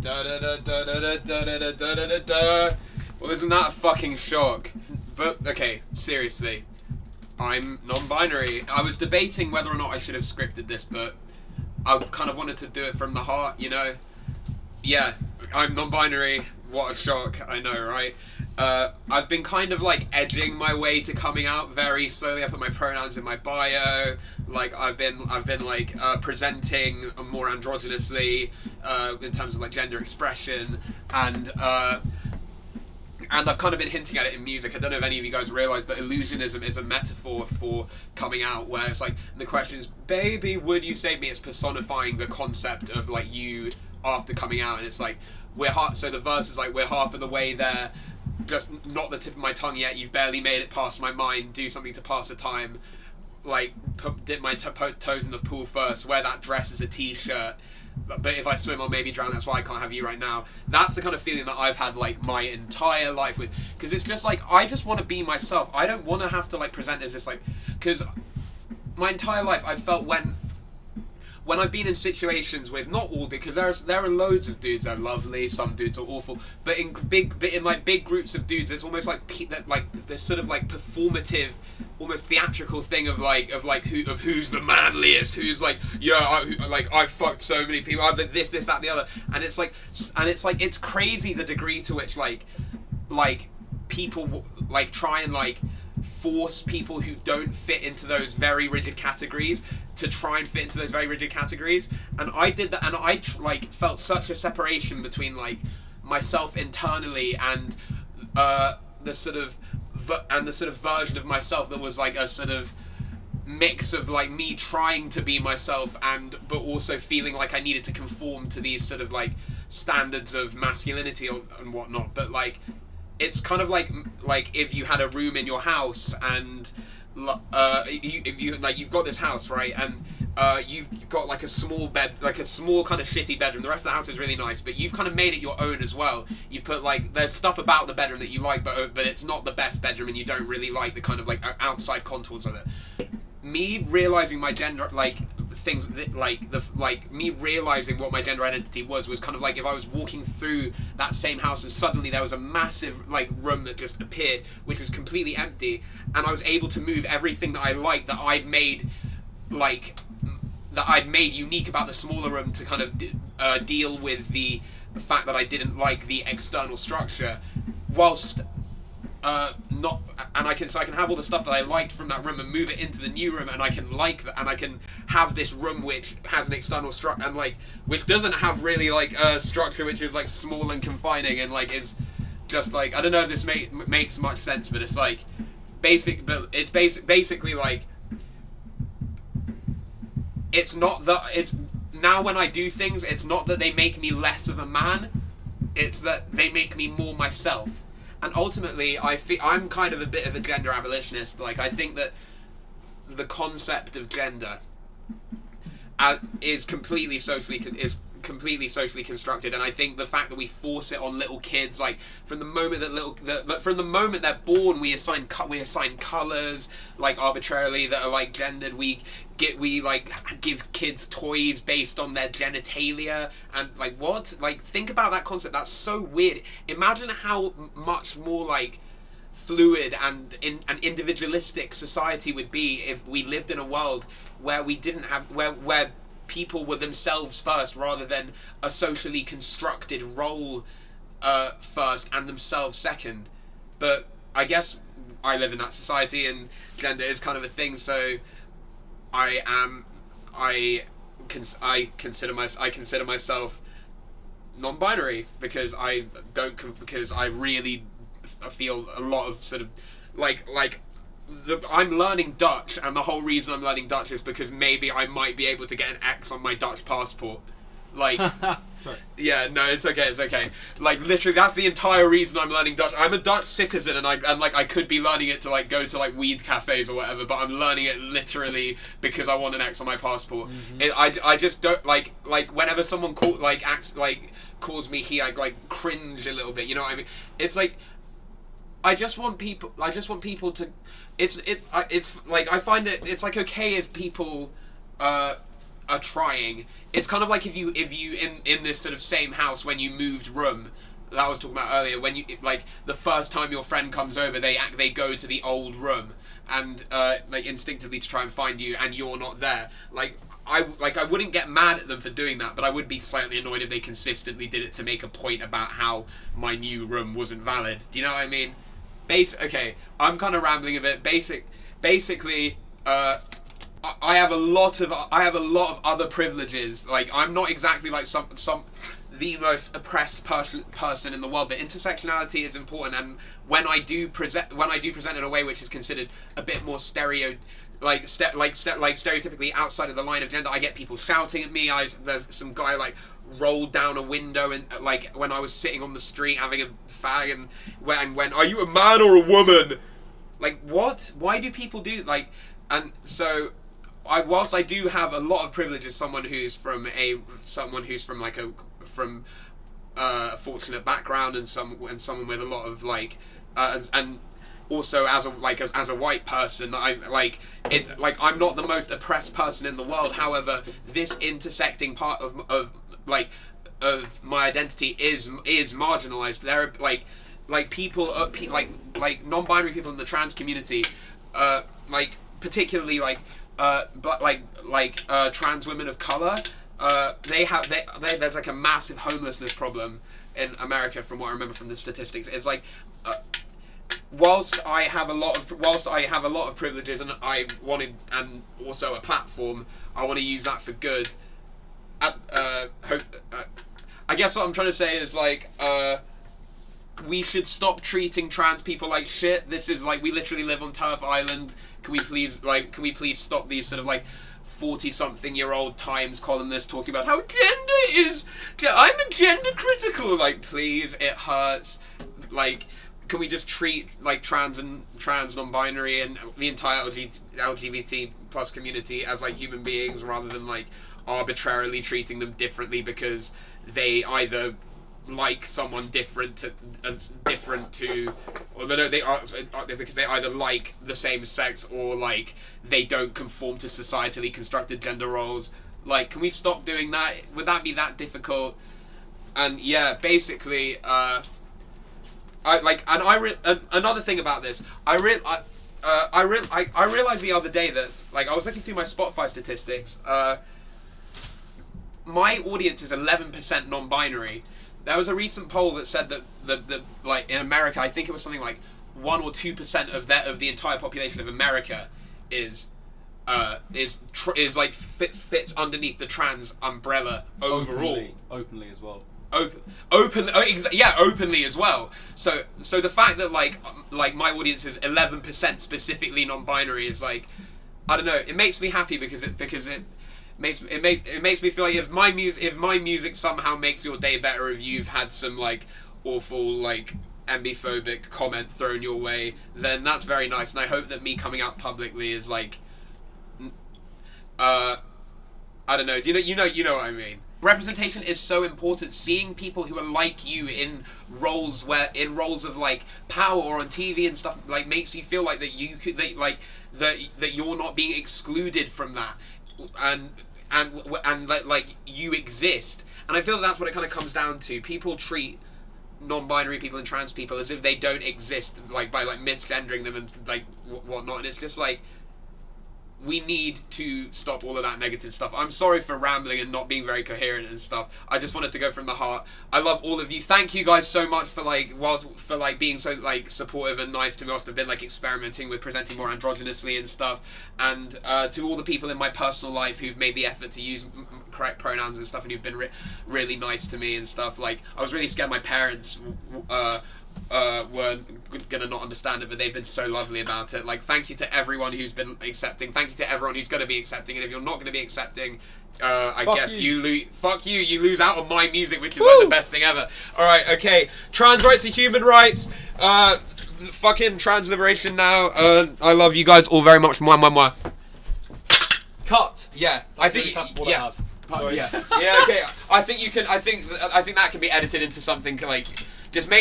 Da da da da da da da da da da da. Well, isn't that a fucking shock? But okay, seriously, I'm non-binary. I was debating whether or not I should have scripted this, but I kind of wanted to do it from the heart, you know? Yeah, I'm non-binary. What a shock, I know, right? I've been kind of like edging my way to coming out very slowly. I put my pronouns in my bio. Like I've been like presenting more androgynously in terms of like gender expression, and I've kind of been hinting at it in music. I don't know if any of you guys realise, but illusionism is a metaphor for coming out, where it's like the question is, baby, would you save me? It's personifying the concept of like you after coming out, and it's like so the verse is like, we're half of the way there, just not the tip of my tongue yet, you've barely made it past my mind, do something to pass the time, like dip my toes in the pool first, wear that dress as a t-shirt, but if I swim I'll maybe drown, that's why I can't have you right now. That's the kind of feeling that I've had like my entire life with, because it's just like, I just want to be myself. I don't want to have to like present as this, like, because my entire life I've felt when I've been in situations with, not all, because there are loads of dudes that are lovely, some dudes are awful, but in big groups of dudes, there's almost like this sort of like performative, almost theatrical thing of who's the manliest, who's like, yeah, I fucked so many people, I did this, that, the other, and it's like it's crazy the degree to which like people like try and like force people who don't fit into those very rigid categories to try and fit into those very rigid categories. And I did that, and I like felt such a separation between like myself internally and the sort of version of myself that was like a sort of mix of like me trying to be myself but also feeling like I needed to conform to these sort of like standards of masculinity and whatnot. But like, it's kind of like if you had a room in your house and you've got this house, right, and you've got like a small bed, like a small kind of shitty bedroom. The rest of the house is really nice, but you've kind of made it your own as well. You've put like, there's stuff about the bedroom that you like, but it's not the best bedroom, and you don't really like the kind of like outside contours of it. Me realizing my gender, like things that me realizing what my gender identity was kind of like if I was walking through that same house and suddenly there was a massive like room that just appeared, which was completely empty, and I was able to move everything that I liked, that I'd made unique about the smaller room, to kind of deal with the fact that I didn't like the external structure, whilst not, and I can have all the stuff that I liked from that room and move it into the new room, and I can like that, and I can have this room which has an external structure, and like which doesn't have really like a structure, which is like small and confining, and like is just like, I don't know if this makes much sense, but it's like basically like, it's not that, it's now when I do things, it's not that they make me less of a man, it's that they make me more myself. And ultimately, I'm kind of a bit of a gender abolitionist. Like, I think that the concept of gender is completely socially constructed, and I think the fact that we force it on little kids, like from the moment from the moment they're born, we assign colours like arbitrarily that are like gendered. We give kids toys based on their genitalia, and like, what? Like, think about that concept. That's so weird. Imagine how much more like fluid and an individualistic society would be if we lived in a world where we didn't have where people were themselves first, rather than a socially constructed role first and themselves second. But I guess I live in that society, and gender is kind of a thing, so I consider myself non-binary, because I really feel a lot of sort of like I'm learning Dutch, and the whole reason I'm learning Dutch is because maybe I might be able to get an X on my Dutch passport. Like, sorry. Yeah, no, it's okay. Like, literally, that's the entire reason I'm learning Dutch. I'm a Dutch citizen, and I could be learning it to like go to like weed cafes or whatever, but I'm learning it literally because I want an X on my passport. Mm-hmm. I just don't like whenever someone calls me he, I like cringe a little bit. You know what I mean? It's like, I just want people to. It's like, I find it's like okay if people are trying. It's kind of like if you in this sort of same house when you moved room that I was talking about earlier, when you like the first time your friend comes over, they go to the old room and like instinctively to try and find you, and you're not there. I wouldn't get mad at them for doing that, but I would be slightly annoyed if they consistently did it to make a point about how my new room wasn't valid. Do you know what I mean? Okay, I'm kind of rambling a bit. Basically, I have a lot of other privileges. Like, I'm not exactly like the most oppressed person in the world, but intersectionality is important. And when I do present in a way which is considered a bit more stereotypically outside of the line of gender, I get people shouting at me. There's some guy like rolled down a window and like when I was sitting on the street having a fag and went, "Are you a man or a woman?" Like, what? Why do people do like? And so, whilst I do have a lot of privilege as someone who's from a fortunate background and someone with a lot of like and also as a white person, I'm not the most oppressed person in the world. However, this intersecting part of my identity is marginalized. There are like people like non-binary people in the trans community, particularly trans women of color. There's like a massive homelessness problem in America, from what I remember from the statistics. It's like, whilst I have a lot of privileges and and also a platform, I want to use that for good. I guess what I'm trying to say is like, we should stop treating trans people like shit. This is like, we literally live on Turf Island. Can we please stop these sort of like 40-something-year-old Times columnists talking about how I'm a gender critical. Like, please, it hurts. Like, can we just treat like trans non-binary and the entire LGBT plus community as like human beings, rather than like arbitrarily treating them differently because they either like someone different to, or they are because they either like the same sex or like they don't conform to societally constructed gender roles. Like, can we stop doing that? Would that be that difficult? And yeah, basically, another thing about this, I realized the other day that like I was looking through my Spotify statistics. My audience is 11% non-binary. There was a recent poll that said that the like in America, I think it was something like 1 or 2% of the entire population of America fits underneath the trans umbrella overall. Openly as well. Openly as well. So the fact that like my audience is 11% specifically non-binary is like, I don't know. It makes me happy because it makes me feel like if my music somehow makes your day better, if you've had some like awful like enby-phobic comment thrown your way, then that's very nice. And I hope that me coming out publicly is like, I don't know. Do you know what I mean? Representation is so important. Seeing people who are like you in roles of like power or on TV and stuff like makes you feel like that that you're not being excluded from that, and like you exist. And I feel that's what it kind of comes down to. People treat non-binary people and trans people as if they don't exist, like by like misgendering them and like whatnot. And it's just like, we need to stop all of that negative stuff. I'm sorry for rambling and not being very coherent and stuff. I just wanted to go from the heart. I love all of you. Thank you guys so much for being so like supportive and nice to me. I've been like experimenting with presenting more androgynously and stuff. And to all the people in my personal life who've made the effort to use correct pronouns and stuff, and who've been really nice to me and stuff. Like, I was really scared my parents weren't gonna not understand it, but they've been so lovely about it. Like, thank you to everyone who's been accepting. Thank you to everyone who's gonna be accepting. And if you're not gonna be accepting, you lose out on my music, which is like the best thing ever. All right, okay. Trans rights are human rights. Fucking trans liberation now. I love you guys all very much. Mwah. Cut. Yeah, I think yeah. Yeah, okay. I think that can be edited into something like, just make